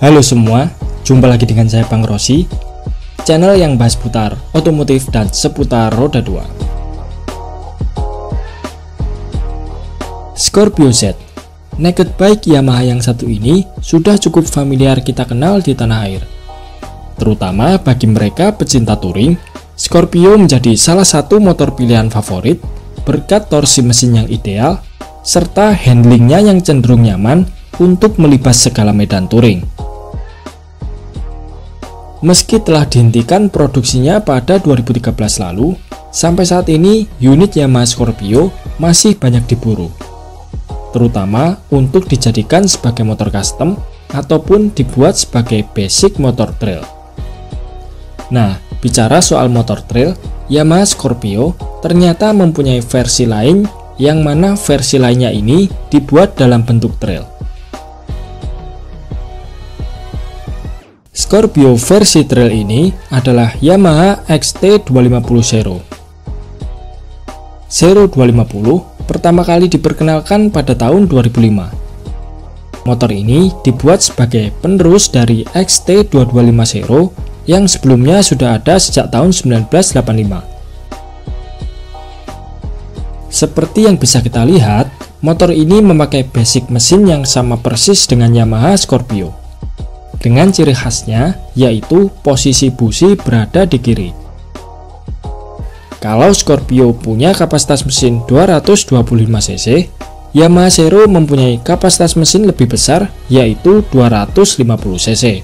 Halo semua, jumpa lagi dengan saya Bang Rossi, channel yang bahas putar otomotif dan seputar roda 2. Scorpio Z, naked bike Yamaha yang satu ini sudah cukup familiar kita kenal di tanah air. Terutama bagi mereka pecinta touring, Scorpio menjadi salah satu motor pilihan favorit berkat torsi mesin yang ideal serta handlingnya yang cenderung nyaman untuk melibas segala medan touring. Meski telah dihentikan produksinya pada 2013 lalu, sampai saat ini unit Yamaha Scorpio masih banyak diburu, terutama untuk dijadikan sebagai motor custom ataupun dibuat sebagai basic motor trail. Nah, bicara soal motor trail, Yamaha Scorpio ternyata mempunyai versi lain yang mana versi lainnya ini dibuat dalam bentuk trail. Scorpio versi trail ini adalah Yamaha XT250 Zero. Zero 250 pertama kali diperkenalkan pada tahun 2005. Motor ini dibuat sebagai penerus dari XT225 Zero yang sebelumnya sudah ada sejak tahun 1985. Seperti yang bisa kita lihat, motor ini memakai basic mesin yang sama persis dengan Yamaha Scorpio, dengan ciri khasnya yaitu posisi busi berada di kiri. Kalau Scorpio punya kapasitas mesin 225 cc, Yamaha Zero mempunyai kapasitas mesin lebih besar yaitu 250 cc.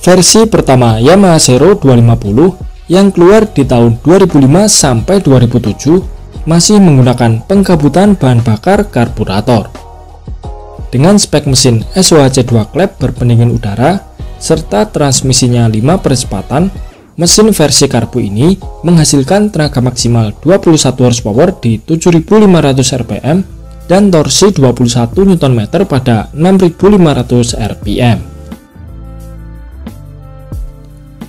Versi pertama Yamaha Zero 250 yang keluar di tahun 2005 sampai 2007 masih menggunakan pengkabutan bahan bakar karburator dengan spek mesin SOHC2 klep berpendingin udara serta transmisinya 5 percepatan. Mesin versi karbu ini menghasilkan tenaga maksimal 21 horsepower di 7500 rpm dan torsi 21 Nm pada 6500 rpm.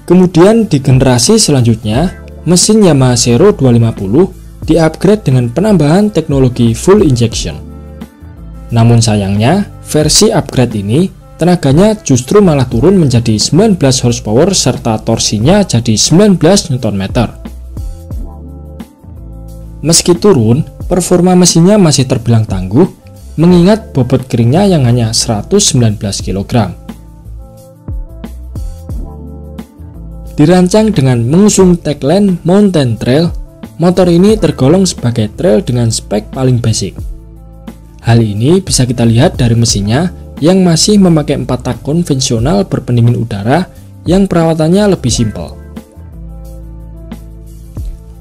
Kemudian di generasi selanjutnya, mesin Yamaha Zero 250 di-upgrade dengan penambahan teknologi full injection. Namun sayangnya, versi upgrade ini tenaganya justru malah turun menjadi 19 horsepower serta torsinya jadi 19 Nm. Meski turun, performa mesinnya masih terbilang tangguh mengingat bobot keringnya yang hanya 119 kg. Dirancang dengan mengusung tagline Mountain Trail, motor ini tergolong sebagai trail dengan spek paling basic. Hal ini bisa kita lihat dari mesinnya yang masih memakai 4 tak konvensional berpendingin udara yang perawatannya lebih simpel.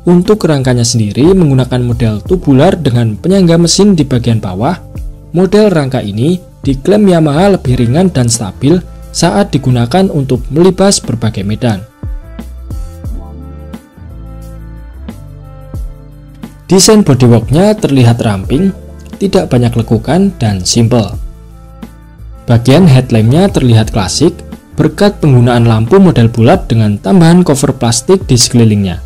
Untuk rangkanya sendiri menggunakan model tubular dengan penyangga mesin di bagian bawah. Model rangka ini diklaim Yamaha lebih ringan dan stabil saat digunakan untuk melibas berbagai medan. Desain bodyworknya terlihat ramping, tidak banyak lekukan dan simple. Bagian headlampnya terlihat klasik berkat penggunaan lampu model bulat dengan tambahan cover plastik di sekelilingnya.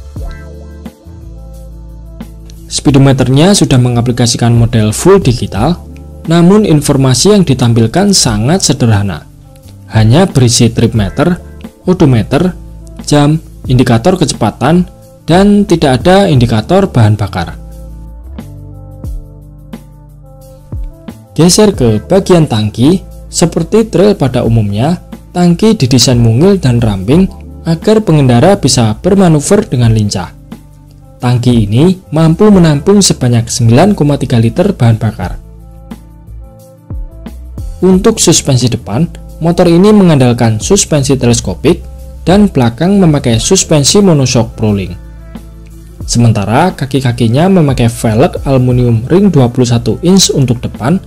Speedometernya sudah mengaplikasikan model full digital, namun informasi yang ditampilkan sangat sederhana. Hanya berisi trip meter, odometer, jam, indikator kecepatan, dan tidak ada indikator bahan bakar. Geser ke bagian tangki, seperti trail pada umumnya, tangki didesain mungil dan ramping agar pengendara bisa bermanuver dengan lincah. Tangki ini mampu menampung sebanyak 9,3 liter bahan bakar. Untuk suspensi depan, motor ini mengandalkan suspensi teleskopik dan belakang memakai suspensi monoshock Prolink. Sementara kaki-kakinya memakai velg aluminium ring 21 inch untuk depan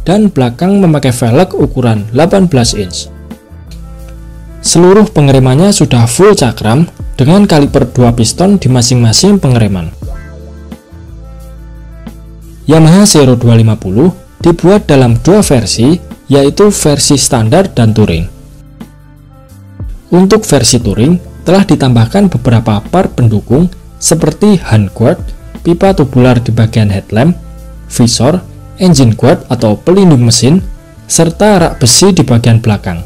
dan belakang memakai velg ukuran 18 inch. Seluruh pengeremannya sudah full cakram dengan kaliper 2 piston di masing-masing pengereman. Yamaha Zero 250 dibuat dalam dua versi, yaitu versi standar dan touring. Untuk versi touring telah ditambahkan beberapa part pendukung seperti handguard, pipa tubular di bagian headlamp, visor, engine guard atau pelindung mesin, serta rak besi di bagian belakang.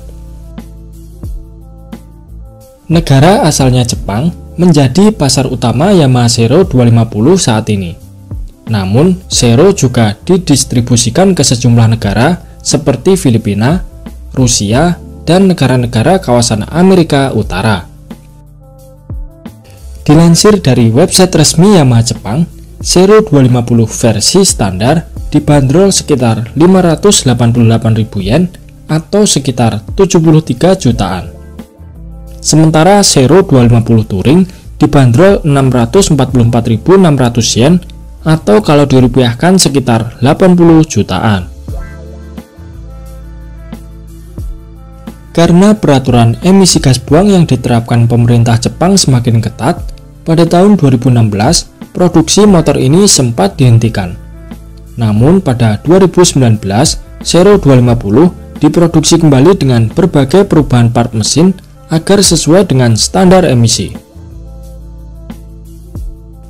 Negara asalnya Jepang menjadi pasar utama Yamaha Zero 250 saat ini. Namun, Zero juga didistribusikan ke sejumlah negara seperti Filipina, Rusia, dan negara-negara kawasan Amerika Utara. Dilansir dari website resmi Yamaha Jepang, Zero 250 versi standar dibanderol sekitar 588.000 yen atau sekitar 73 jutaan. Sementara Zero 250 Touring dibanderol 644.600 yen atau kalau dirupiahkan sekitar 80 jutaan. Karena peraturan emisi gas buang yang diterapkan pemerintah Jepang semakin ketat, pada tahun 2016 produksi motor ini sempat dihentikan. Namun pada 2019 Zero 250 diproduksi kembali dengan berbagai perubahan part mesin agar sesuai dengan standar emisi.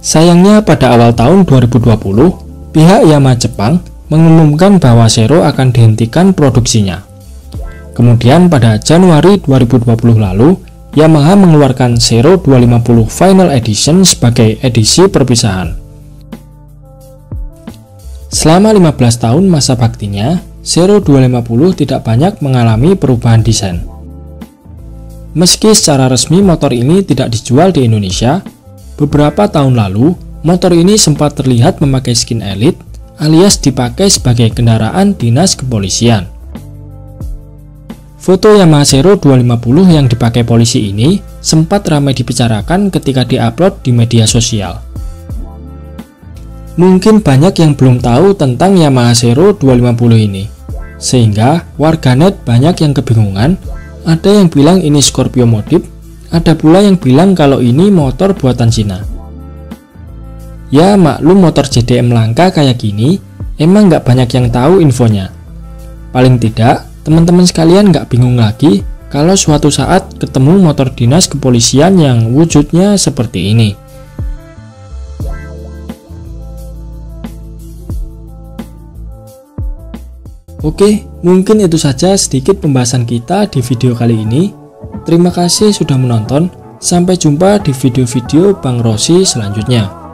Sayangnya pada awal tahun 2020, pihak Yamaha Jepang mengumumkan bahwa Zero akan dihentikan produksinya. Kemudian pada Januari 2020 lalu, Yamaha mengeluarkan Zero 250 Final Edition sebagai edisi perpisahan. Selama 15 tahun masa baktinya, Zero 250 tidak banyak mengalami perubahan desain. Meski secara resmi motor ini tidak dijual di Indonesia, beberapa tahun lalu motor ini sempat terlihat memakai skin elite alias dipakai sebagai kendaraan dinas kepolisian. Foto Yamaha Zero 250 yang dipakai polisi ini sempat ramai dibicarakan ketika diupload di media sosial. Mungkin banyak yang belum tahu tentang Yamaha Zero 250 ini, sehingga warganet banyak yang kebingungan. Ada yang bilang ini Scorpio modif, ada pula yang bilang kalau ini motor buatan Cina. Ya maklum motor JDM langka kayak gini, emang nggak banyak yang tahu infonya. Paling tidak, teman-teman sekalian nggak bingung lagi kalau suatu saat ketemu motor dinas kepolisian yang wujudnya seperti ini. Oke, mungkin itu saja sedikit pembahasan kita di video kali ini. Terima kasih sudah menonton. Sampai jumpa di video-video Bang Rossi selanjutnya.